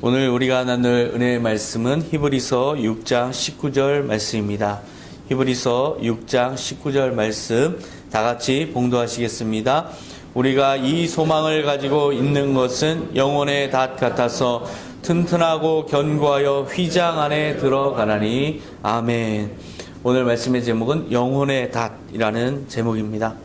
오늘 우리가 나눌 은혜의 말씀은 히브리서 6장 19절 말씀입니다. 히브리서 6장 19절 말씀 다 같이 봉독하시겠습니다. 우리가 이 소망을 가지고 있는 것은 영혼의 닷 같아서 튼튼하고 견고하여 휘장 안에 들어가나니. 아멘. 오늘 말씀의 제목은 영혼의 닷이라는 제목입니다.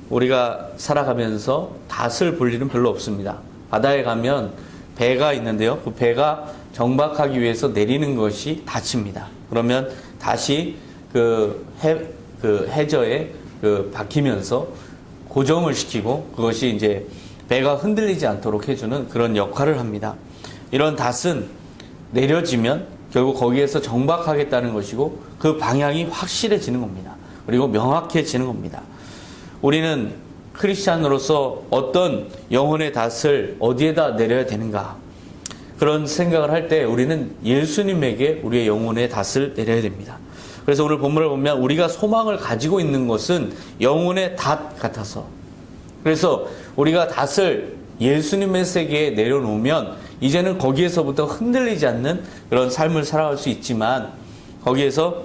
우리가 살아가면서 닷을 볼 일은 별로 없습니다. 바다에 가면 배가 있는데요. 그 배가 정박하기 위해서 내리는 것이 닷입니다. 그러면 다시 해저에 박히면서 고정을 시키고 그것이 이제 배가 흔들리지 않도록 해주는 그런 역할을 합니다. 이런 닷은 내려지면 결국 거기에서 정박하겠다는 것이고 그 방향이 확실해지는 겁니다. 그리고 명확해지는 겁니다. 우리는 크리스찬으로서 어떤 영혼의 닷을 어디에다 내려야 되는가, 그런 생각을 할 때 우리는 예수님에게 우리의 영혼의 닷을 내려야 됩니다. 그래서 오늘 본문을 보면 우리가 소망을 가지고 있는 것은 영혼의 닷 같아서, 그래서 우리가 닷을 예수님의 세계에 내려놓으면 이제는 거기에서부터 흔들리지 않는 그런 삶을 살아갈 수 있지만, 거기에서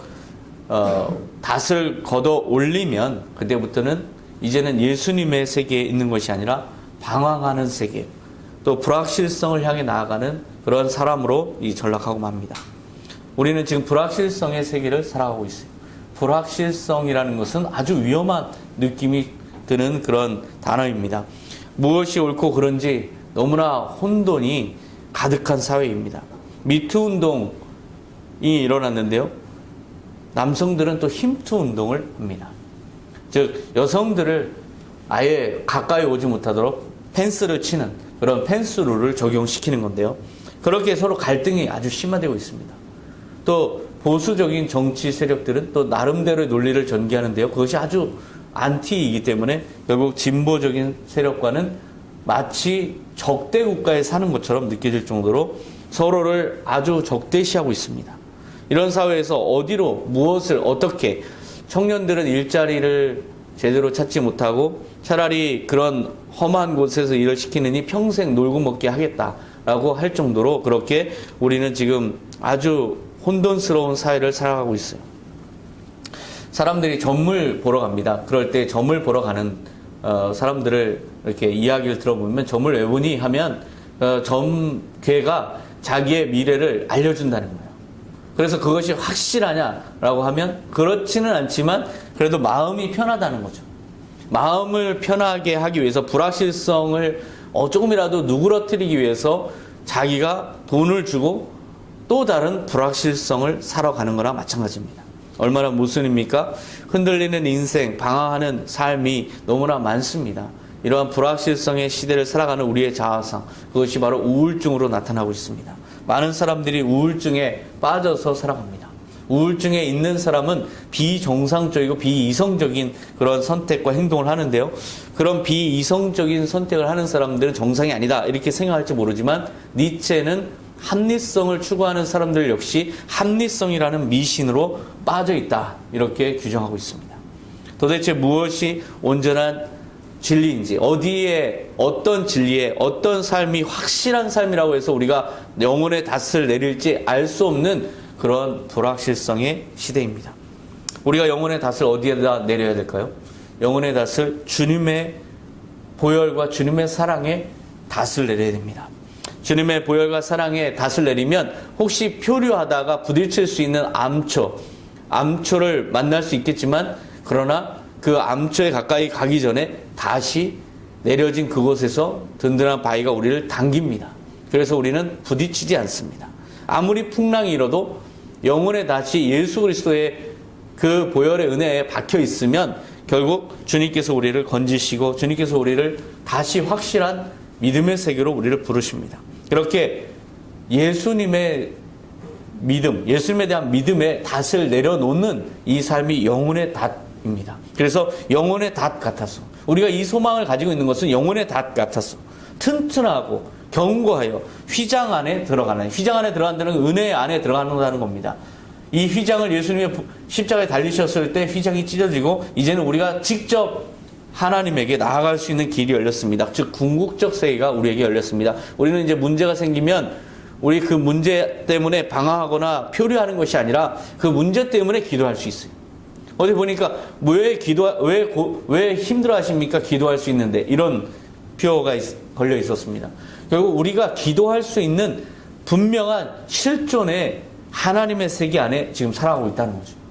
닷을 걷어 올리면 그때부터는 이제는 예수님의 세계에 있는 것이 아니라 방황하는 세계, 또 불확실성을 향해 나아가는 그런 사람으로 전락하고 맙니다. 우리는 지금 불확실성의 세계를 살아가고 있어요. 불확실성이라는 것은 아주 위험한 느낌이 드는 그런 단어입니다. 무엇이 옳고 그른지 너무나 혼돈이 가득한 사회입니다. 미투 운동이 일어났는데요. 남성들은 또 힘투 운동을 합니다. 즉 여성들을 아예 가까이 오지 못하도록 펜스를 치는 그런 펜스 룰을 적용시키는 건데요. 그렇게 서로 갈등이 아주 심화되고 있습니다. 또 보수적인 정치 세력들은 또 나름대로의 논리를 전개하는데요. 그것이 아주 안티이기 때문에 결국 진보적인 세력과는 마치 적대 국가에 사는 것처럼 느껴질 정도로 서로를 아주 적대시하고 있습니다. 이런 사회에서 어디로 무엇을 어떻게, 청년들은 일자리를 제대로 찾지 못하고 차라리 그런 험한 곳에서 일을 시키느니 평생 놀고 먹게 하겠다라고 할 정도로 그렇게 우리는 지금 아주 혼돈스러운 사회를 살아가고 있어요. 사람들이 점을 보러 갑니다. 그럴 때 점을 보러 가는 사람들을 이렇게 이야기를 들어보면 점을 왜 보니 하면 점괘가 자기의 미래를 알려준다는 거예요. 그래서 그것이 확실하냐라고 하면 그렇지는 않지만 그래도 마음이 편하다는 거죠. 마음을 편하게 하기 위해서 불확실성을 조금이라도 누그러뜨리기 위해서 자기가 돈을 주고 또 다른 불확실성을 사러 가는 거나 마찬가지입니다. 얼마나 모순입니까? 흔들리는 인생, 방황하는 삶이 너무나 많습니다. 이러한 불확실성의 시대를 살아가는 우리의 자아상, 그것이 바로 우울증으로 나타나고 있습니다. 많은 사람들이 우울증에 빠져서 살아갑니다. 우울증에 있는 사람은 비정상적이고 비이성적인 그런 선택과 행동을 하는데요. 그런 비이성적인 선택을 하는 사람들은 정상이 아니다 이렇게 생각할지 모르지만, 니체는 합리성을 추구하는 사람들 역시 합리성이라는 미신으로 빠져 있다 이렇게 규정하고 있습니다. 도대체 무엇이 온전한 진리인지, 어디에 어떤 진리에 어떤 삶이 확실한 삶이라고 해서 우리가 영혼의 닷을 내릴지 알 수 없는 그런 불확실성의 시대입니다. 우리가 영혼의 닷을 어디에다 내려야 될까요? 영혼의 닷을 주님의 보혈과 주님의 사랑에 닷을 내려야 됩니다. 주님의 보혈과 사랑에 닷을 내리면 혹시 표류하다가 부딪힐 수 있는 암초를 만날 수 있겠지만, 그러나 그 암초에 가까이 가기 전에 다시 내려진 그곳에서 든든한 바위가 우리를 당깁니다. 그래서 우리는 부딪히지 않습니다. 아무리 풍랑이 일어도 영혼의 닷이 예수 그리스도의 그 보혈의 은혜에 박혀 있으면 결국 주님께서 우리를 건지시고 주님께서 우리를 다시 확실한 믿음의 세계로 우리를 부르십니다. 그렇게 예수님의 믿음, 예수님에 대한 믿음의 닷을 내려놓는 이 삶이 영혼의 닷입니다. 그래서 영혼의 닷 같아서, 우리가 이 소망을 가지고 있는 것은 영혼의 닷 같아서 튼튼하고 견고하여 휘장 안에 들어가는, 휘장 안에 들어간다는 은혜 안에 들어간다는 겁니다. 이 휘장을 예수님의 십자가에 달리셨을 때 휘장이 찢어지고 이제는 우리가 직접 하나님에게 나아갈 수 있는 길이 열렸습니다. 즉 궁극적 세계가 우리에게 열렸습니다. 우리는 이제 문제가 생기면 우리 그 문제 때문에 방황하거나 표류하는 것이 아니라 그 문제 때문에 기도할 수 있어요. 어디 보니까 왜 힘들어 하십니까? 기도할 수 있는데, 이런 표어가 걸려 있었습니다. 결국 우리가 기도할 수 있는 분명한 실존의 하나님의 세계 안에 지금 살아가고 있다는 거죠.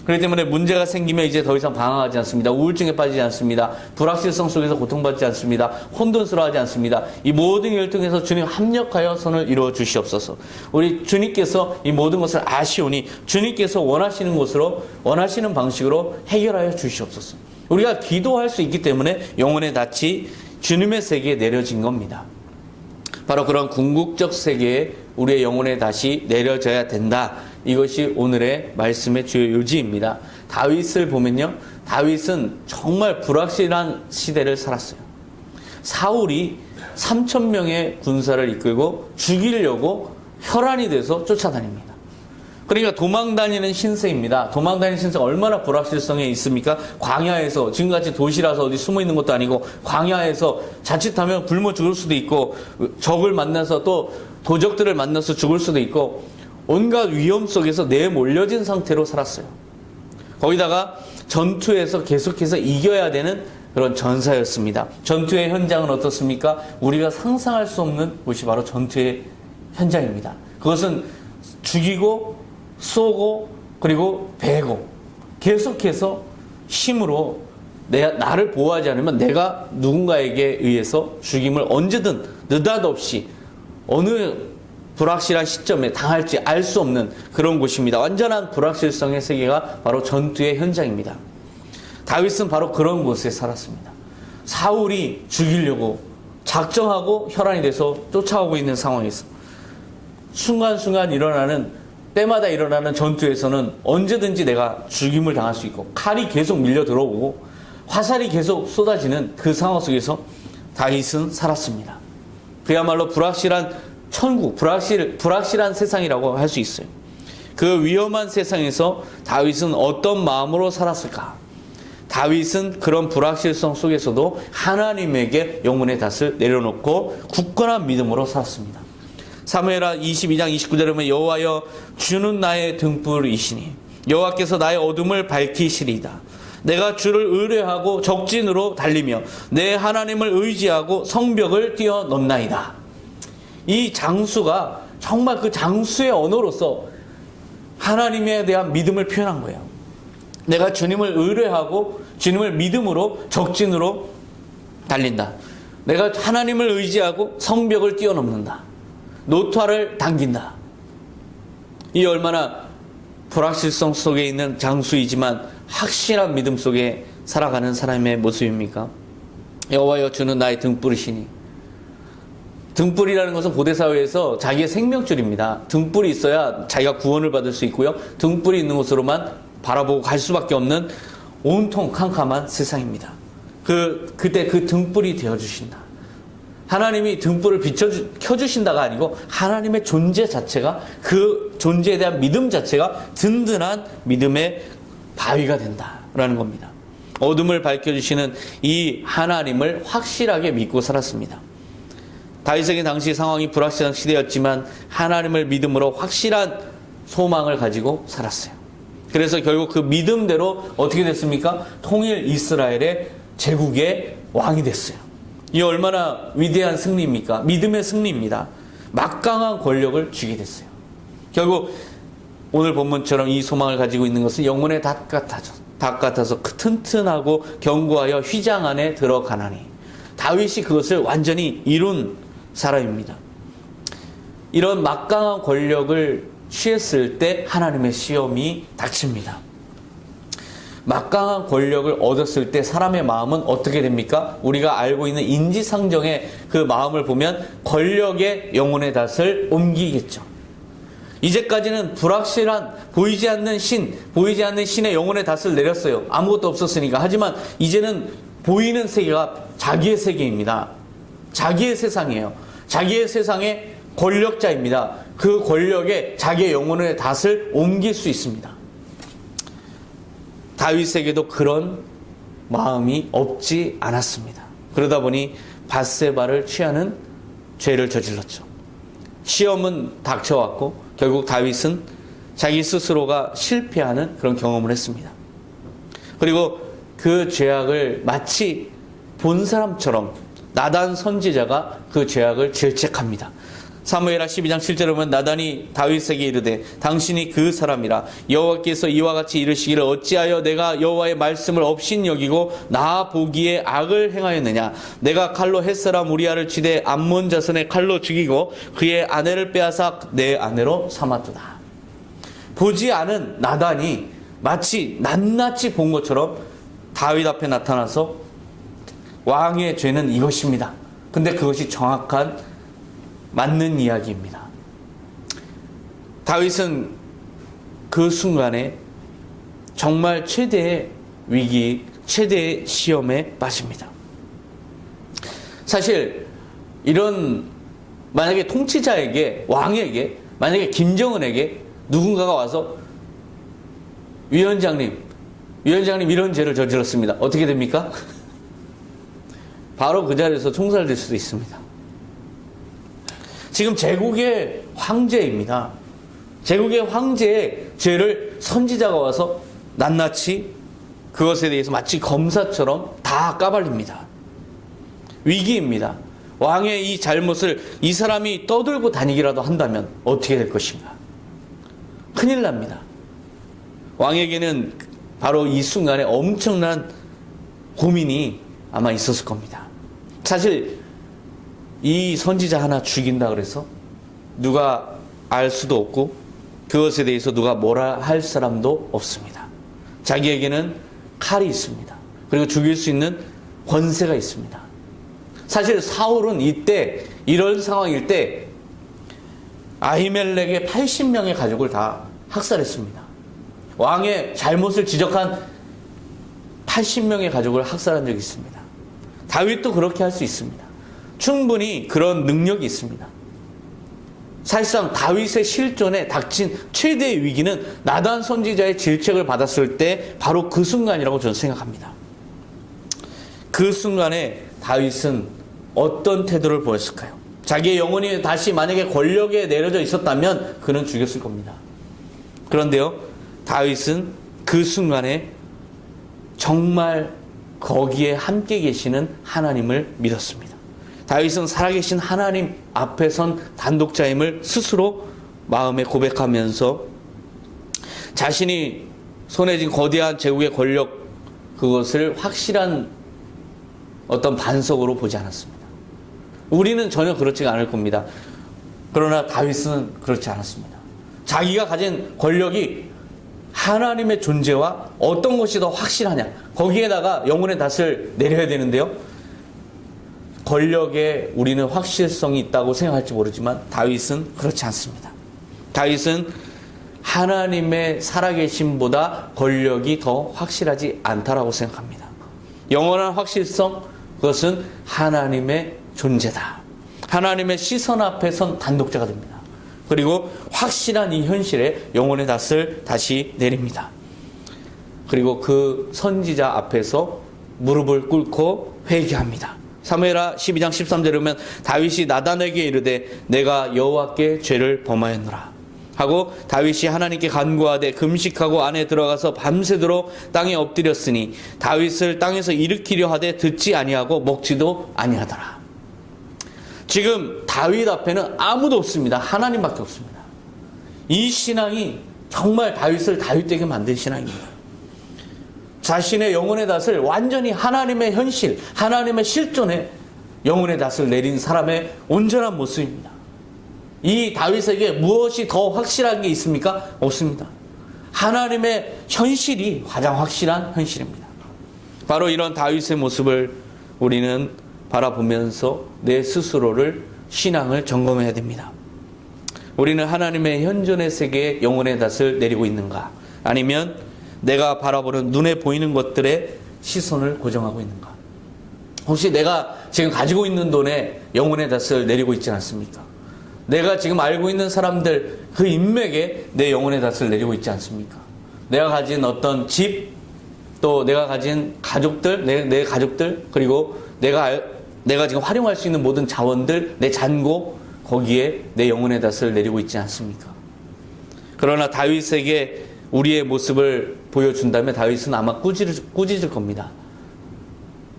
그렇기 때문에 문제가 생기면 이제 더 이상 방황하지 않습니다. 우울증에 빠지지 않습니다. 불확실성 속에서 고통받지 않습니다. 혼돈스러워하지 않습니다. 이 모든 일 통해서 주님 합력하여 선을 이루어 주시옵소서. 우리 주님께서 이 모든 것을 아시오니 주님께서 원하시는 곳으로, 원하시는 방식으로 해결하여 주시옵소서. 우리가 기도할 수 있기 때문에 영혼의 낯이 주님의 세계에 내려진 겁니다. 바로 그런 궁극적 세계에 우리의 영혼의 낯이 내려져야 된다. 이것이 오늘의 말씀의 주요 요지입니다. 다윗을 보면요, 다윗은 정말 불확실한 시대를 살았어요. 사울이 3,000명의 군사를 이끌고 죽이려고 혈안이 돼서 쫓아다닙니다. 그러니까 도망다니는 신세입니다. 도망다니는 신세가 얼마나 불확실성에 있습니까? 광야에서, 지금같이 도시라서 어디 숨어 있는 것도 아니고 광야에서 자칫하면 굶어 죽을 수도 있고, 적을 만나서 또 도적들을 만나서 죽을 수도 있고, 온갖 위험 속에서 내몰려진 상태로 살았어요. 거기다가 전투에서 계속해서 이겨야 되는 그런 전사였습니다. 전투의 현장은 어떻습니까? 우리가 상상할 수 없는 곳이 바로 전투의 현장입니다. 그것은 죽이고 쏘고 그리고 베고 계속해서 힘으로 나를 보호하지 않으면 내가 누군가에게 의해서 죽임을 언제든 느닷없이 어느 불확실한 시점에 당할지 알 수 없는 그런 곳입니다. 완전한 불확실성의 세계가 바로 전투의 현장입니다. 다윗은 바로 그런 곳에 살았습니다. 사울이 죽이려고 작정하고 혈안이 돼서 쫓아오고 있는 상황에서 순간순간 때마다 일어나는 전투에서는 언제든지 내가 죽임을 당할 수 있고, 칼이 계속 밀려 들어오고 화살이 계속 쏟아지는 그 상황 속에서 다윗은 살았습니다. 그야말로 불확실한 천국, 불확실한 세상이라고 할 수 있어요. 그 위험한 세상에서 다윗은 어떤 마음으로 살았을까? 다윗은 그런 불확실성 속에서도 하나님에게 영혼의 낯을 내려놓고 굳건한 믿음으로 살았습니다. 사무엘하 22장 29절에 보면 여호와여 주는 나의 등불이시니 여호와께서 나의 어둠을 밝히시리이다. 내가 주를 의뢰하고 적진으로 달리며 내 하나님을 의지하고 성벽을 뛰어넘나이다. 이 장수가 정말 그 장수의 언어로서 하나님에 대한 믿음을 표현한 거예요. 내가 주님을 의뢰하고 주님을 믿음으로 적진으로 달린다. 내가 하나님을 의지하고 성벽을 뛰어넘는다. 노타를 당긴다. 이 얼마나 불확실성 속에 있는 장수이지만 확실한 믿음 속에 살아가는 사람의 모습입니까? 여호와여 주는 나의 등불이시니. 등불이라는 것은 고대사회에서 자기의 생명줄입니다. 등불이 있어야 자기가 구원을 받을 수 있고요. 등불이 있는 곳으로만 바라보고 갈 수밖에 없는 온통 캄캄한 세상입니다. 그때 그 등불이 되어주신다. 하나님이 등불을 켜주신다가 아니고 하나님의 존재 자체가, 그 존재에 대한 믿음 자체가 든든한 믿음의 바위가 된다라는 겁니다. 어둠을 밝혀주시는 이 하나님을 확실하게 믿고 살았습니다. 다윗에게 당시 상황이 불확실한 시대였지만 하나님을 믿음으로 확실한 소망을 가지고 살았어요. 그래서 결국 그 믿음대로 어떻게 됐습니까? 통일 이스라엘의 제국의 왕이 됐어요. 이 얼마나 위대한 승리입니까? 믿음의 승리입니다. 막강한 권력을 쥐게 됐어요. 결국 오늘 본문처럼 이 소망을 가지고 있는 것은 영혼의 닭 같아서 튼튼하고 견고하여 휘장 안에 들어가나니, 다윗이 그것을 완전히 이룬 사람입니다. 이런 막강한 권력을 취했을 때 하나님의 시험이 닥칩니다. 막강한 권력을 얻었을 때 사람의 마음은 어떻게 됩니까? 우리가 알고 있는 인지상정의 그 마음을 보면 권력의 영혼의 낯을 옮기겠죠. 이제까지는 불확실한 보이지 않는 신의 영혼의 낯을 내렸어요. 아무것도 없었으니까. 하지만 이제는 보이는 세계가 자기의 세계입니다. 자기의 세상이에요. 자기의 세상의 권력자입니다. 그 권력에 자기의 영혼의 낯을 옮길 수 있습니다. 다윗에게도 그런 마음이 없지 않았습니다. 그러다 보니 밧세바를 취하는 죄를 저질렀죠. 시험은 닥쳐왔고 결국 다윗은 자기 스스로가 실패하는 그런 경험을 했습니다. 그리고 그 죄악을 마치 본 사람처럼 나단 선지자가 그 죄악을 질책합니다. 사무엘하 12장 7절에 보면 나단이 다윗에게 이르되 당신이 그 사람이라 여호와께서 이와 같이 이르시기를 어찌하여 내가 여호와의 말씀을 업신여기고 나 보기에 악을 행하였느냐. 내가 칼로 햇사람 우리아를 치되 암몬 자손의 칼로 죽이고 그의 아내를 빼앗아 내 아내로 삼았도다. 보지 않은 나단이 마치 낱낱이 본 것처럼 다윗 앞에 나타나서 왕의 죄는 이것입니다. 근데 그것이 정확한 맞는 이야기입니다. 다윗은 그 순간에 정말 최대의 위기, 최대의 시험에 빠집니다. 사실 이런 만약에 통치자에게, 왕에게, 만약에 김정은에게 누군가가 와서 위원장님 이런 죄를 저질렀습니다. 어떻게 됩니까? 바로 그 자리에서 총살될 수도 있습니다. 지금 제국의 황제입니다. 제국의 황제의 죄를 선지자가 와서 낱낱이 그것에 대해서 마치 검사처럼 다 까발립니다. 위기입니다. 왕의 이 잘못을 이 사람이 떠들고 다니기라도 한다면 어떻게 될 것인가? 큰일 납니다. 왕에게는 바로 이 순간에 엄청난 고민이 아마 있었을 겁니다. 사실 이 선지자 하나 죽인다 그래서 누가 알 수도 없고 그것에 대해서 누가 뭐라 할 사람도 없습니다. 자기에게는 칼이 있습니다. 그리고 죽일 수 있는 권세가 있습니다. 사실 사울은 이때 이런 상황일 때 아히멜렉의 80명의 가족을 다 학살했습니다. 왕의 잘못을 지적한 80명의 가족을 학살한 적이 있습니다. 다윗도 그렇게 할 수 있습니다. 충분히 그런 능력이 있습니다. 사실상 다윗의 실존에 닥친 최대의 위기는 나단 선지자의 질책을 받았을 때 바로 그 순간이라고 저는 생각합니다. 그 순간에 다윗은 어떤 태도를 보였을까요? 자기의 영혼이 다시 만약에 권력에 내려져 있었다면 그는 죽였을 겁니다. 그런데요, 다윗은 그 순간에 정말 거기에 함께 계시는 하나님을 믿었습니다. 다윗은 살아계신 하나님 앞에 선 단독자임을 스스로 마음에 고백하면서 자신이 손에 쥔 거대한 제국의 권력, 그것을 확실한 어떤 반석으로 보지 않았습니다. 우리는 전혀 그렇지가 않을 겁니다. 그러나 다윗은 그렇지 않았습니다. 자기가 가진 권력이 하나님의 존재와 어떤 것이 더 확실하냐, 거기에다가 영혼의 낯을 내려야 되는데요, 권력에 우리는 확실성이 있다고 생각할지 모르지만 다윗은 그렇지 않습니다. 다윗은 하나님의 살아계심보다 권력이 더 확실하지 않다라고 생각합니다. 영원한 확실성, 그것은 하나님의 존재다. 하나님의 시선 앞에 선 단독자가 됩니다. 그리고 확실한 이 현실에 영혼의 낯을 다시 내립니다. 그리고 그 선지자 앞에서 무릎을 꿇고 회개합니다. 사무엘하 12장 13절에 보면 다윗이 나단에게 이르되 내가 여호와께 죄를 범하였노라 하고 다윗이 하나님께 간구하되 금식하고 안에 들어가서 밤새도록 땅에 엎드렸으니 다윗을 땅에서 일으키려 하되 듣지 아니하고 먹지도 아니하더라. 지금 다윗 앞에는 아무도 없습니다. 하나님밖에 없습니다. 이 신앙이 정말 다윗을 다윗되게 만든 신앙입니다. 자신의 영혼의 낯을 완전히 하나님의 현실, 하나님의 실존에 영혼의 낯을 내린 사람의 온전한 모습입니다. 이 다윗에게 무엇이 더 확실한 게 있습니까? 없습니다. 하나님의 현실이 가장 확실한 현실입니다. 바로 이런 다윗의 모습을 우리는 바라보면서 내 스스로를, 신앙을 점검해야 됩니다. 우리는 하나님의 현존의 세계에 영혼의 낯을 내리고 있는가? 아니면 내가 바라보는 눈에 보이는 것들에 시선을 고정하고 있는가? 혹시 내가 지금 가지고 있는 돈에 영혼의 낯을 내리고 있지 않습니까? 내가 지금 알고 있는 사람들, 그 인맥에 내 영혼의 낯을 내리고 있지 않습니까? 내가 가진 어떤 집, 또 내가 가진 가족들, 내 가족들, 그리고 내가 지금 활용할 수 있는 모든 자원들, 내 잔고, 거기에 내 영혼의 닷을 내리고 있지 않습니까? 그러나 다윗에게 우리의 모습을 보여준다면 다윗은 아마 꾸짖을 겁니다.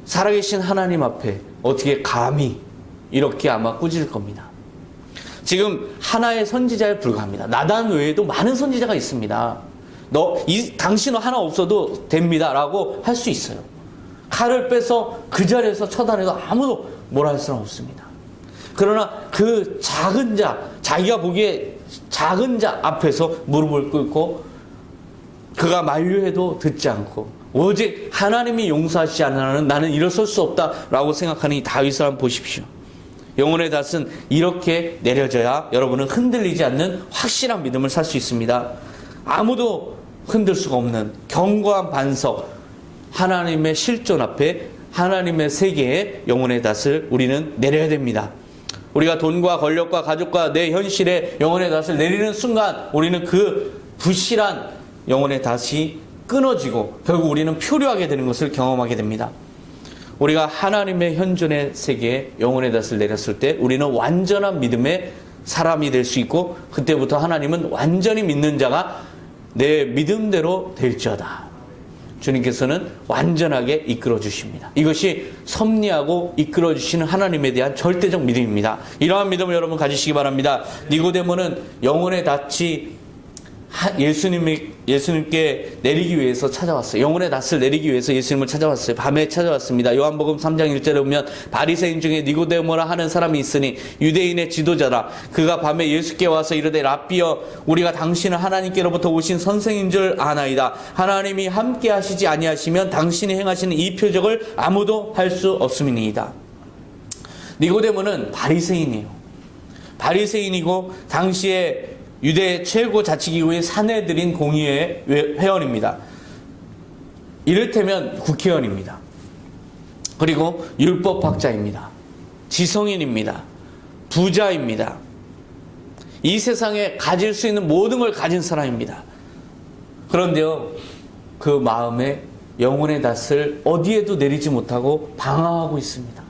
살아계신 하나님 앞에 어떻게 감히 이렇게 아마 꾸짖을 겁니다. 지금 하나의 선지자에 불과합니다. 나단 외에도 많은 선지자가 있습니다. 당신은 하나 없어도 됩니다 라고 할 수 있어요. 칼을 빼서 그 자리에서 처단해도 아무도 뭐라 할 사람 없습니다. 그러나 그 작은 자, 자기가 보기에 작은 자 앞에서 무릎을 꿇고 그가 만류해도 듣지 않고 오직 하나님이 용서하시지 않으면 나는 일어설 수 없다라고 생각하는 이 다윗을 한번 보십시오. 영혼의 닷은 이렇게 내려져야 여러분은 흔들리지 않는 확실한 믿음을 살 수 있습니다. 아무도 흔들 수가 없는 견고한 반석, 하나님의 실존 앞에 하나님의 세계에 영혼의 닷을 우리는 내려야 됩니다. 우리가 돈과 권력과 가족과 내 현실에 영혼의 닷을 내리는 순간 우리는 그 부실한 영혼의 닷이 끊어지고 결국 우리는 표류하게 되는 것을 경험하게 됩니다. 우리가 하나님의 현존의 세계에 영혼의 닷을 내렸을 때 우리는 완전한 믿음의 사람이 될 수 있고 그때부터 하나님은 완전히 믿는 자가 내 믿음대로 될지어다. 주님께서는 완전하게 이끌어 주십니다. 이것이 섭리하고 이끌어 주시는 하나님에 대한 절대적 믿음입니다. 이러한 믿음을 여러분 가지시기 바랍니다. 니고데모는 영혼의 닷이 예수님께 내리기 위해서 찾아왔어요. 영혼의 닷을 내리기 위해서 예수님을 찾아왔어요. 밤에 찾아왔습니다. 요한복음 3장 1절에 보면 바리새인 중에 니고데모라 하는 사람이 있으니 유대인의 지도자라. 그가 밤에 예수께 와서 이르되 랍비여 우리가 당신은 하나님께로부터 오신 선생인 줄 아나이다. 하나님이 함께 하시지 아니하시면 당신이 행하시는 이 표적을 아무도 할 수 없음이니이다. 니고데모는 바리새인이에요. 바리새인이고 당시에 유대 최고 자치기구의 사내들인 공의회 회원입니다. 이를테면 국회의원입니다. 그리고 율법학자입니다. 지성인입니다. 부자입니다. 이 세상에 가질 수 있는 모든 걸 가진 사람입니다. 그런데요, 그 마음에 영혼의 닷을 어디에도 내리지 못하고 방황하고 있습니다.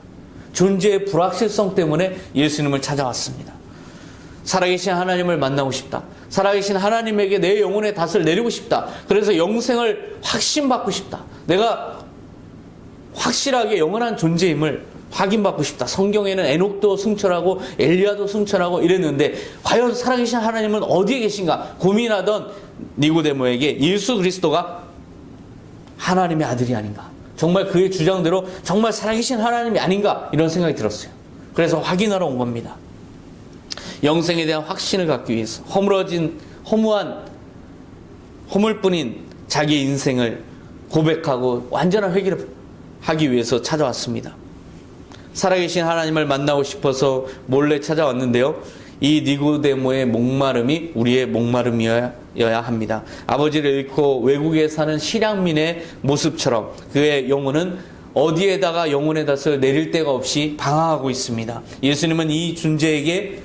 존재의 불확실성 때문에 예수님을 찾아왔습니다. 살아계신 하나님을 만나고 싶다. 살아계신 하나님에게 내 영혼의 닷을 내리고 싶다. 그래서 영생을 확신받고 싶다. 내가 확실하게 영원한 존재임을 확인받고 싶다. 성경에는 에녹도 승천하고 엘리야도 승천하고 이랬는데 과연 살아계신 하나님은 어디에 계신가 고민하던 니고데모에게 예수 그리스도가 하나님의 아들이 아닌가, 정말 그의 주장대로 정말 살아계신 하나님이 아닌가 이런 생각이 들었어요. 그래서 확인하러 온 겁니다. 영생에 대한 확신을 갖기 위해서 허물뿐인 자기 인생을 고백하고 완전한 회개를 하기 위해서 찾아왔습니다. 살아계신 하나님을 만나고 싶어서 몰래 찾아왔는데요, 이 니고데모의 목마름이 우리의 목마름이어야 합니다. 아버지를 잃고 외국에 사는 실향민의 모습처럼 그의 영혼은 어디에다가 영혼의 닷을 내릴 데가 없이 방황하고 있습니다. 예수님은 이 존재에게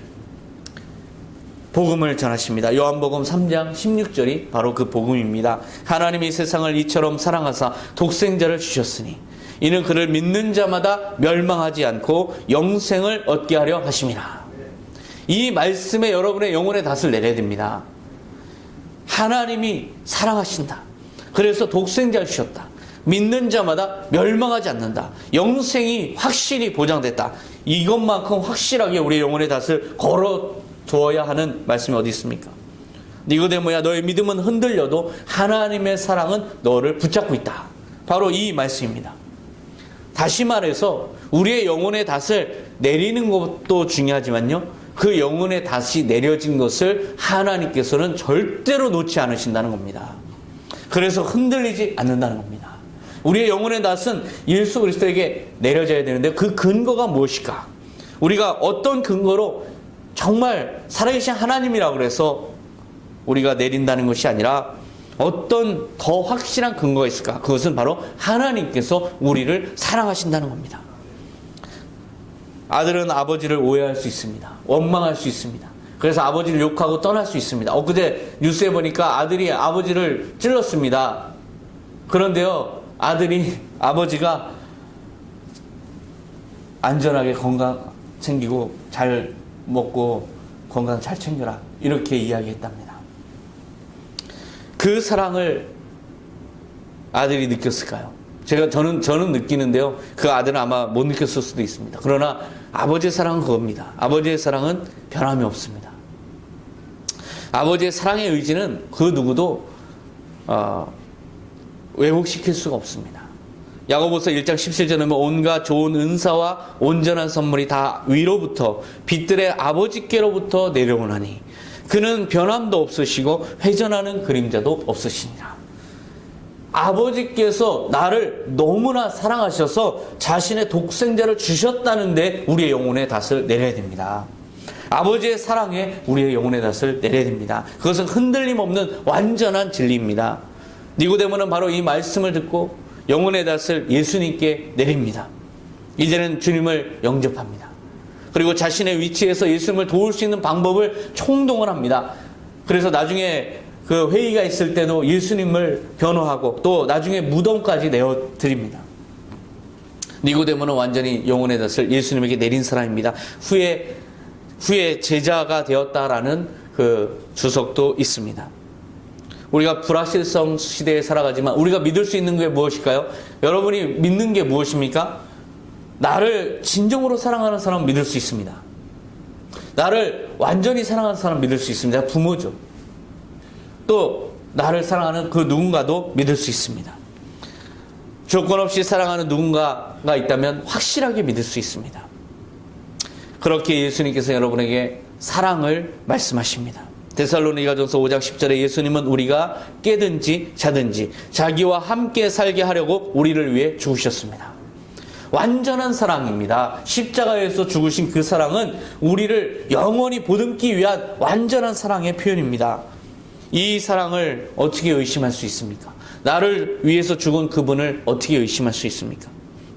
복음을 전하십니다. 요한복음 3장 16절이 바로 그 복음입니다. 하나님이 세상을 이처럼 사랑하사 독생자를 주셨으니 이는 그를 믿는 자마다 멸망하지 않고 영생을 얻게 하려 하심이라. 이 말씀에 여러분의 영혼의 닷을 내려야 됩니다. 하나님이 사랑하신다. 그래서 독생자를 주셨다. 믿는 자마다 멸망하지 않는다. 영생이 확실히 보장됐다. 이것만큼 확실하게 우리의 영혼의 닷을 걸어두어야 하는 말씀이 어디 있습니까? 니고데모야, 너의 믿음은 흔들려도 하나님의 사랑은 너를 붙잡고 있다. 바로 이 말씀입니다. 다시 말해서 우리의 영혼의 닷을 내리는 것도 중요하지만요, 그 영혼의 닷이 내려진 것을 하나님께서는 절대로 놓지 않으신다는 겁니다. 그래서 흔들리지 않는다는 겁니다. 우리의 영혼의 닷은 예수 그리스도에게 내려져야 되는데 그 근거가 무엇일까? 우리가 어떤 근거로 정말 살아계신 하나님이라고 그래서 우리가 내린다는 것이 아니라 어떤 더 확실한 근거가 있을까? 그것은 바로 하나님께서 우리를 사랑하신다는 겁니다. 아들은 아버지를 오해할 수 있습니다. 원망할 수 있습니다. 그래서 아버지를 욕하고 떠날 수 있습니다. 엊그제 뉴스에 보니까 아들이 아버지를 찔렀습니다. 그런데요, 아버지가 안전하게 건강 챙기고 잘 먹고 건강 잘 챙겨라. 이렇게 이야기했답니다. 그 사랑을 아들이 느꼈을까요? 저는 느끼는데요. 그 아들은 아마 못 느꼈을 수도 있습니다. 그러나 아버지의 사랑은 그겁니다. 아버지의 사랑은 변함이 없습니다. 아버지의 사랑의 의지는 그 누구도 왜곡시킬 수가 없습니다. 야고보서 1장 17절에 보면 온갖 좋은 은사와 온전한 선물이 다 위로부터 빛들의 아버지께로부터 내려오나니 그는 변함도 없으시고 회전하는 그림자도 없으시니라. 아버지께서 나를 너무나 사랑하셔서 자신의 독생자를 주셨다는데 우리의 영혼의 닷을 내려야 됩니다. 아버지의 사랑에 우리의 영혼의 닷을 내려야 됩니다. 그것은 흔들림 없는 완전한 진리입니다. 니고데모는 바로 이 말씀을 듣고 영혼의 닷을 예수님께 내립니다. 이제는 주님을 영접합니다. 그리고 자신의 위치에서 예수님을 도울 수 있는 방법을 총동원 합니다. 그래서 나중에 그 회의가 있을 때도 예수님을 변호하고 또 나중에 무덤까지 내어드립니다. 니고데모는 완전히 영혼의 닷을 예수님에게 내린 사람입니다. 후에 제자가 되었다라는 그 주석도 있습니다. 우리가 불확실성 시대에 살아가지만 우리가 믿을 수 있는 게 무엇일까요? 여러분이 믿는 게 무엇입니까? 나를 진정으로 사랑하는 사람은 믿을 수 있습니다. 나를 완전히 사랑하는 사람은 믿을 수 있습니다. 부모죠. 또 나를 사랑하는 그 누군가도 믿을 수 있습니다. 조건 없이 사랑하는 누군가가 있다면 확실하게 믿을 수 있습니다. 그렇게 예수님께서 여러분에게 사랑을 말씀하십니다. 데살로니가전서 5장 10절에 예수님은 우리가 깨든지 자든지 자기와 함께 살게 하려고 우리를 위해 죽으셨습니다. 완전한 사랑입니다. 십자가에서 죽으신 그 사랑은 우리를 영원히 보듬기 위한 완전한 사랑의 표현입니다. 이 사랑을 어떻게 의심할 수 있습니까? 나를 위해서 죽은 그분을 어떻게 의심할 수 있습니까?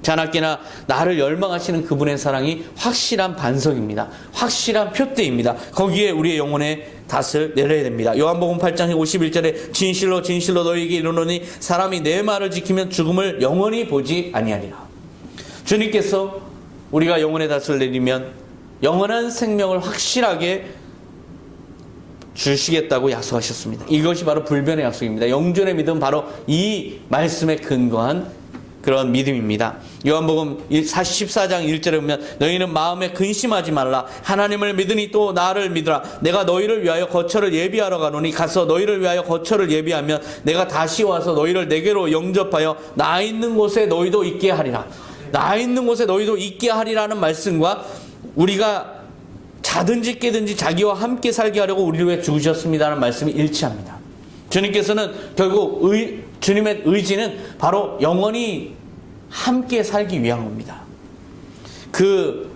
자나깨나 나를 열망하시는 그분의 사랑이 확실한 반석입니다. 확실한 표대입니다. 거기에 우리의 영혼의 닷을 내려야 됩니다. 요한복음 8장 51절에 진실로 진실로 너희에게 이르노니 사람이 내 말을 지키면 죽음을 영원히 보지 아니하리라. 주님께서 우리가 영혼의 닷을 내리면 영원한 생명을 확실하게 주시겠다고 약속하셨습니다. 이것이 바로 불변의 약속입니다. 영존의 믿음은 바로 이 말씀에 근거한 그런 믿음입니다. 요한복음 14장 1절에 보면 너희는 마음에 근심하지 말라. 하나님을 믿으니 또 나를 믿으라. 내가 너희를 위하여 거처를 예비하러 가노니 가서 너희를 위하여 거처를 예비하면 내가 다시 와서 너희를 내게로 영접하여 나 있는 곳에 너희도 있게 하리라. 나 있는 곳에 너희도 있게 하리라는 말씀과 우리가 자든지 깨든지 자기와 함께 살게 하려고 우리를 위해 죽으셨습니다라는 말씀이 일치합니다. 주님께서는 결국 주님의 의지는 바로 영원히 함께 살기 위한 겁니다. 그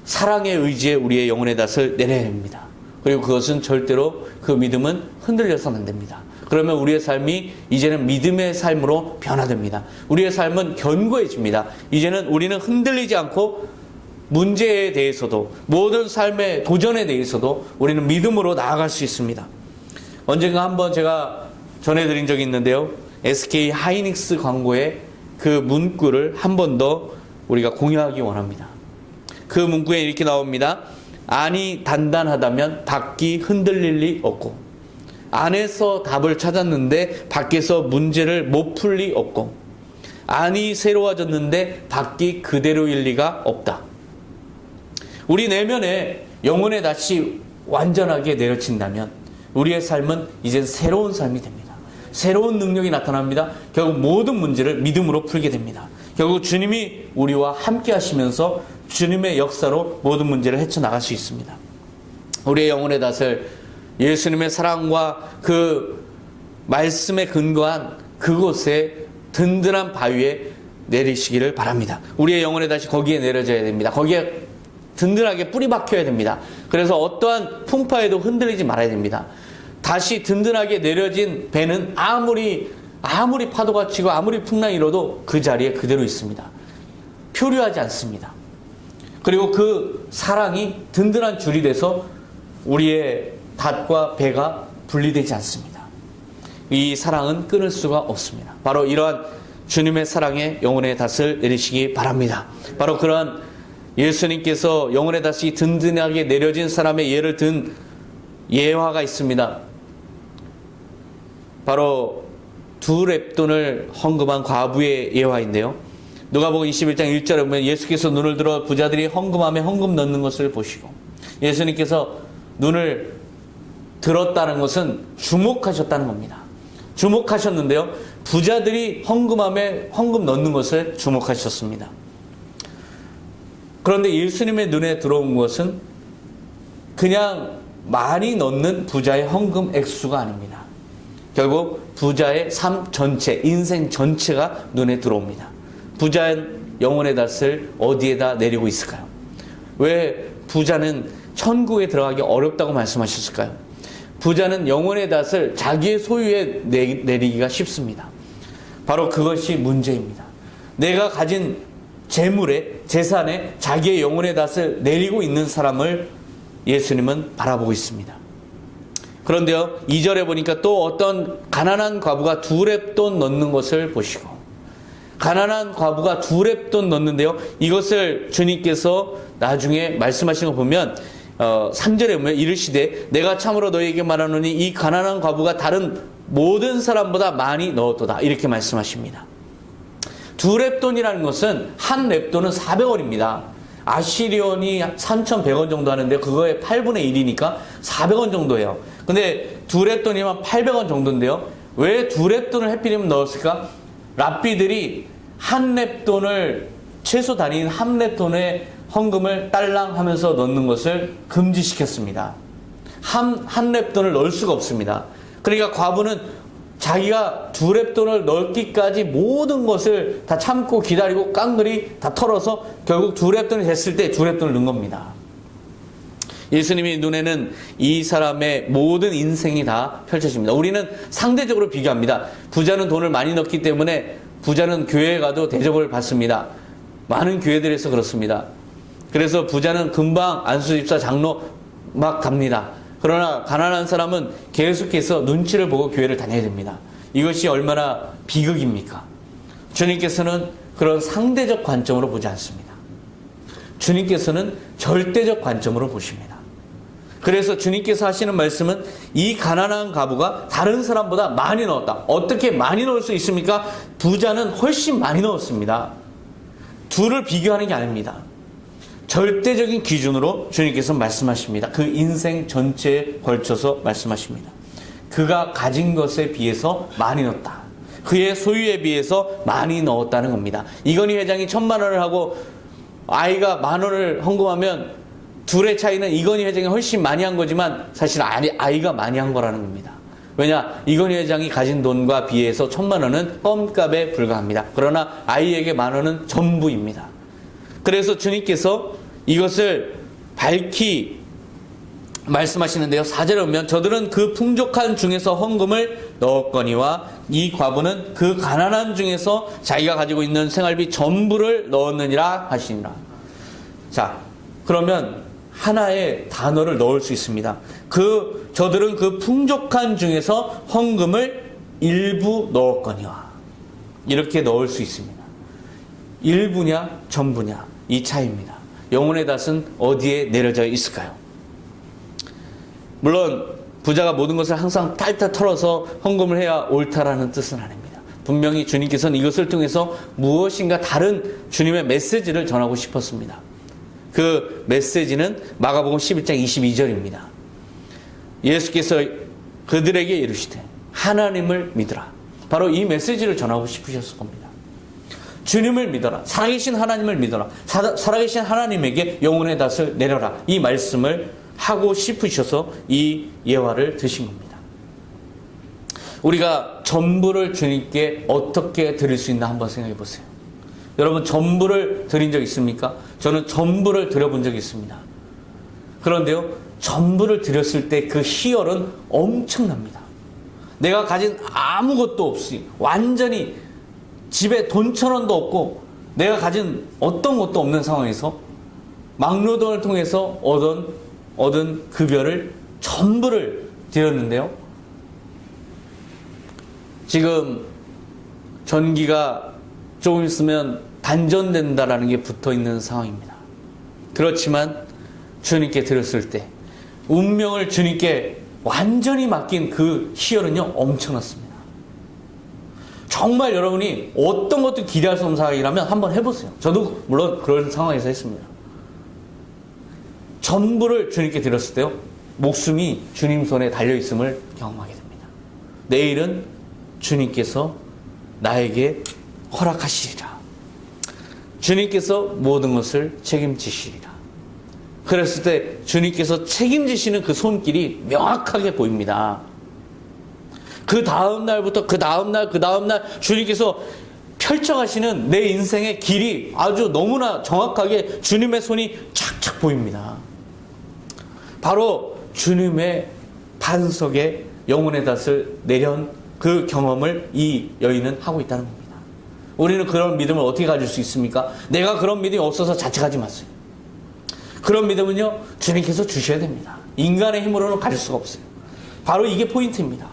사랑의 의지에 우리의 영혼의 닷을 내려야 됩니다. 그리고 그것은 절대로 그 믿음은 흔들려서는 안 됩니다. 그러면 우리의 삶이 이제는 믿음의 삶으로 변화됩니다. 우리의 삶은 견고해집니다. 이제는 우리는 흔들리지 않고 문제에 대해서도 모든 삶의 도전에 대해서도 우리는 믿음으로 나아갈 수 있습니다. 언젠가 한번 제가 전해드린 적이 있는데요. SK 하이닉스 광고의 그 문구를 한 번 더 우리가 공유하기 원합니다. 그 문구에 이렇게 나옵니다. 안이 단단하다면 밖이 흔들릴 리 없고 안에서 답을 찾았는데 밖에서 문제를 못 풀 리 없고 안이 새로워졌는데 밖이 그대로일 리가 없다. 우리 내면에 영혼의 닷이 완전하게 내려친다면 우리의 삶은 이젠 새로운 삶이 됩니다. 새로운 능력이 나타납니다. 결국 모든 문제를 믿음으로 풀게 됩니다. 결국 주님이 우리와 함께 하시면서 주님의 역사로 모든 문제를 헤쳐나갈 수 있습니다. 우리의 영혼의 닷을 예수님의 사랑과 그 말씀에 근거한 그곳에 든든한 바위에 내리시기를 바랍니다. 우리의 영혼의 닷이 거기에 내려져야 됩니다. 거기에 든든하게 뿌리 박혀야 됩니다. 그래서 어떠한 풍파에도 흔들리지 말아야 됩니다. 다시 든든하게 내려진 배는 아무리 파도가 치고 아무리 풍랑이 일어도 그 자리에 그대로 있습니다. 표류하지 않습니다. 그리고 그 사랑이 든든한 줄이 돼서 우리의 닷과 배가 분리되지 않습니다. 이 사랑은 끊을 수가 없습니다. 바로 이러한 주님의 사랑에 영혼의 닷을 내리시기 바랍니다. 바로 그러한 예수님께서 영혼의 다시 든든하게 내려진 사람의 예를 든 예화가 있습니다. 바로 2렙돈을 헌금한 과부의 예화인데요. 누가복음 21장 1절에 보면 예수께서 눈을 들어 부자들이 헌금함에 헌금 넣는 것을 보시고, 예수님께서 눈을 들었다는 것은 주목하셨다는 겁니다. 주목하셨는데요, 부자들이 헌금함에 헌금 넣는 것을 주목하셨습니다. 그런데 예수님의 눈에 들어온 것은 그냥 많이 넣는 부자의 헌금 액수가 아닙니다. 결국 부자의 삶 전체, 인생 전체가 눈에 들어옵니다. 부자의 영혼의 닷을 어디에다 내리고 있을까요? 왜 부자는 천국에 들어가기 어렵다고 말씀하셨을까요? 부자는 영혼의 닷을 자기의 소유에 내리기가 쉽습니다. 바로 그것이 문제입니다. 내가 가진 재물에, 재산에 자기의 영혼의 닷을 내리고 있는 사람을 예수님은 바라보고 있습니다. 그런데요, 2절에 보니까 또 어떤 가난한 과부가 2렙돈 넣는 것을 보시고, 가난한 과부가 2렙돈 넣는데요, 이것을 주님께서 나중에 말씀하신 거 보면 3절에 보면 이르시되 내가 참으로 너희에게 말하노니 이 가난한 과부가 다른 모든 사람보다 많이 넣었도다, 이렇게 말씀하십니다. 2렙돈이라는 것은 한 렙돈은 400원입니다. 아시리온이 3,100원 정도 하는데 그거의 8분의 1이니까 400원 정도예요. 근데 2렙돈이면 800원 정도인데요, 왜 2렙돈을 해필이면 넣었을까? 랍비들이 한 렙돈을, 최소 단위인 한 렙돈의 헌금을 딸랑 하면서 넣는 것을 금지시켰습니다. 한 렙돈을 넣을 수가 없습니다. 그러니까 과부는 자기가 2렙돈을 넣기까지 모든 것을 다 참고 기다리고 깡그리 다 털어서 결국 2렙돈이 됐을 때 2렙돈을 넣은 겁니다. 예수님의 눈에는 이 사람의 모든 인생이 다 펼쳐집니다. 우리는 상대적으로 비교합니다. 부자는 돈을 많이 넣기 때문에 부자는 교회에 가도 대접을 받습니다. 많은 교회들에서 그렇습니다. 그래서 부자는 금방 안수집사, 장로 막 갑니다. 그러나 가난한 사람은 계속해서 눈치를 보고 교회를 다녀야 됩니다. 이것이 얼마나 비극입니까? 주님께서는 그런 상대적 관점으로 보지 않습니다. 주님께서는 절대적 관점으로 보십니다. 그래서 주님께서 하시는 말씀은 이 가난한 과부가 다른 사람보다 많이 넣었다. 어떻게 많이 넣을 수 있습니까? 부자는 훨씬 많이 넣었습니다. 둘을 비교하는 게 아닙니다. 절대적인 기준으로 주님께서 말씀하십니다. 그 인생 전체에 걸쳐서 말씀하십니다. 그가 가진 것에 비해서 많이 넣었다. 그의 소유에 비해서 많이 넣었다는 겁니다. 이건희 회장이 1,000만 원을 하고 아이가 10,000원을 헌금하면 둘의 차이는 이건희 회장이 훨씬 많이 한 거지만 사실 아이가 많이 한 거라는 겁니다. 왜냐? 이건희 회장이 가진 돈과 비해서 1,000만 원은 껌값에 불과합니다. 그러나 아이에게 10,000원은 전부입니다. 그래서 주님께서 이것을 밝히 말씀하시는데요, 4절에 보면 저들은 그 풍족한 중에서 헌금을 넣었거니와 이 과부는 그 가난한 중에서 자기가 가지고 있는 생활비 전부를 넣었느니라 하시니라. 자, 그러면 하나의 단어를 넣을 수 있습니다. 저들은 그 풍족한 중에서 헌금을 일부 넣었거니와, 이렇게 넣을 수 있습니다. 일부냐 전부냐, 이 차이입니다. 영혼의 닷은 어디에 내려져 있을까요? 물론 부자가 모든 것을 항상 탈탈 털어서 헌금을 해야 옳다라는 뜻은 아닙니다. 분명히 주님께서는 이것을 통해서 무엇인가 다른 주님의 메시지를 전하고 싶었습니다. 그 메시지는 마가복음 11장 22절입니다. 예수께서 그들에게 이르시되 하나님을 믿으라. 바로 이 메시지를 전하고 싶으셨을 겁니다. 주님을 믿어라. 살아계신 하나님을 믿어라. 살아계신 하나님에게 영혼의 닷을 내려라. 이 말씀을 하고 싶으셔서 이 예화를 드신 겁니다. 우리가 전부를 주님께 어떻게 드릴 수 있나 한번 생각해 보세요. 여러분, 전부를 드린 적 있습니까? 저는 전부를 드려본 적이 있습니다. 그런데요, 전부를 드렸을 때 그 희열은 엄청납니다. 내가 가진 아무것도 없이 완전히 집에 돈 1,000원도 없고 내가 가진 어떤 것도 없는 상황에서 막노동을 통해서 얻은 급여를 전부를 드렸는데요, 지금 전기가 조금 있으면 단전된다라는 게 붙어 있는 상황입니다. 그렇지만 주님께 드렸을 때 운명을 주님께 완전히 맡긴 그 희열은요, 엄청났습니다. 정말 여러분이 어떤 것도 기대할 수 없는 상황이라면 한번 해보세요. 저도 물론 그런 상황에서 했습니다. 전부를 주님께 드렸을 때요, 목숨이 주님 손에 달려있음을 경험하게 됩니다. 내일은 주님께서 나에게 허락하시리라. 주님께서 모든 것을 책임지시리라. 그랬을 때 주님께서 책임지시는 그 손길이 명확하게 보입니다. 그 다음 날부터 그 다음 날 주님께서 펼쳐가시는 내 인생의 길이 아주 너무나 정확하게 주님의 손이 착착 보입니다. 바로 주님의 반석에 영혼의 닷을 내려온 그 경험을 이 여인은 하고 있다는 겁니다. 우리는 그런 믿음을 어떻게 가질 수 있습니까? 내가 그런 믿음이 없어서 자책하지 마세요. 그런 믿음은요, 주님께서 주셔야 됩니다. 인간의 힘으로는 가질 수가 없어요. 바로 이게 포인트입니다.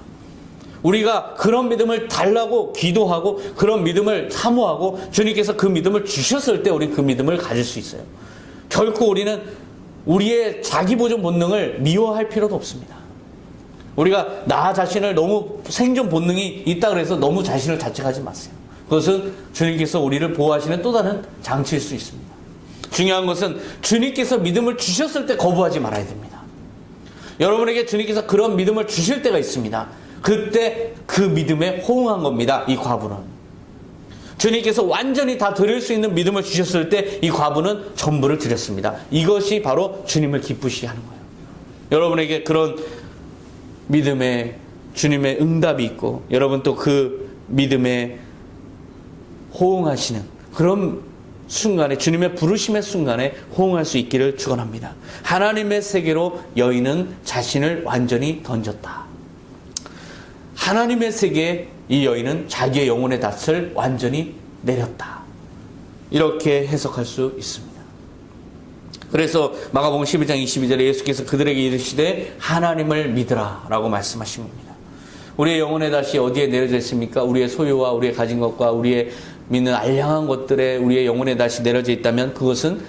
우리가 그런 믿음을 달라고 기도하고 그런 믿음을 사모하고 주님께서 그 믿음을 주셨을 때 우리는 그 믿음을 가질 수 있어요. 결코 우리는 우리의 자기보존 본능을 미워할 필요도 없습니다. 우리가 나 자신을 너무 생존 본능이 있다 그래서 너무 자신을 자책하지 마세요. 그것은 주님께서 우리를 보호하시는 또 다른 장치일 수 있습니다. 중요한 것은 주님께서 믿음을 주셨을 때 거부하지 말아야 됩니다. 여러분에게 주님께서 그런 믿음을 주실 때가 있습니다. 그때 그 믿음에 호응한 겁니다. 이 과부는. 주님께서 완전히 다 드릴 수 있는 믿음을 주셨을 때 이 과부는 전부를 드렸습니다. 이것이 바로 주님을 기쁘시게 하는 거예요. 여러분에게 그런 믿음에 주님의 응답이 있고 여러분 또 그 믿음에 호응하시는 그런 순간에 주님의 부르심의 순간에 호응할 수 있기를 축원합니다. 하나님의 세계로 여인은 자신을 완전히 던졌다. 하나님의 세계에 이 여인은 자기의 영혼의 닷을 완전히 내렸다. 이렇게 해석할 수 있습니다. 그래서 마가복음 11장 22절에 예수께서 그들에게 이르시되 하나님을 믿으라 라고 말씀하신 겁니다. 우리의 영혼의 닷이 어디에 내려져 있습니까? 우리의 소유와 우리의 가진 것과 우리의 믿는 알량한 것들에 우리의 영혼의 닷이 내려져 있다면 그것은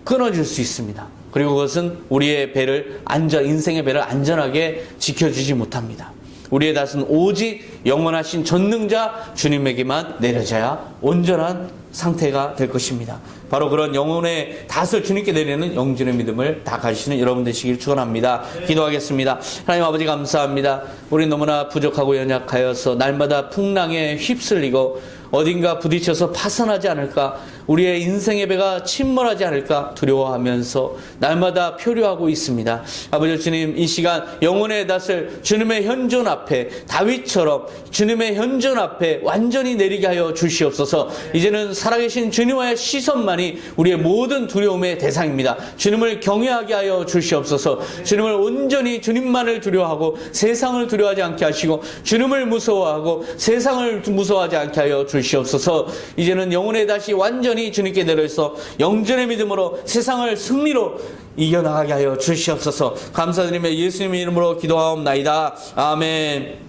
끊어질 수 있습니다. 그리고 그것은 우리의 배를 인생의 배를 안전하게 지켜주지 못합니다. 우리의 닷은 오직 영원하신 전능자 주님에게만 내려져야 온전한 상태가 될 것입니다. 바로 그런 영혼의 닷을 주님께 내리는 영전의 믿음을 다 가지시는 여러분 되시길 축원합니다. 기도하겠습니다. 하나님 아버지 감사합니다. 우리 너무나 부족하고 연약하여서 날마다 풍랑에 휩쓸리고 어딘가 부딪혀서 파산하지 않을까, 우리의 인생의 배가 침몰하지 않을까 두려워하면서 날마다 표류하고 있습니다. 아버지 주님, 이 시간 영혼의 닷을 주님의 현존 앞에 다윗처럼 주님의 현존 앞에 완전히 내리게 하여 주시옵소서. 이제는 살아계신 주님의 시선만이 우리의 모든 두려움의 대상입니다. 주님을 경외하게 하여 주시옵소서. 주님을 온전히 주님만을 두려워하고 세상을 두려워하지 않게 하시고 주님을 무서워하고 세상을 무서워하지 않게 하여 주시옵소서. 이제는 영혼의 닷이 완전히 주님께 내려서 영전의 믿음으로 세상을 승리로 이겨나가게 하여 주시옵소서. 감사드리며 예수님의 이름으로 기도하옵나이다. 아멘.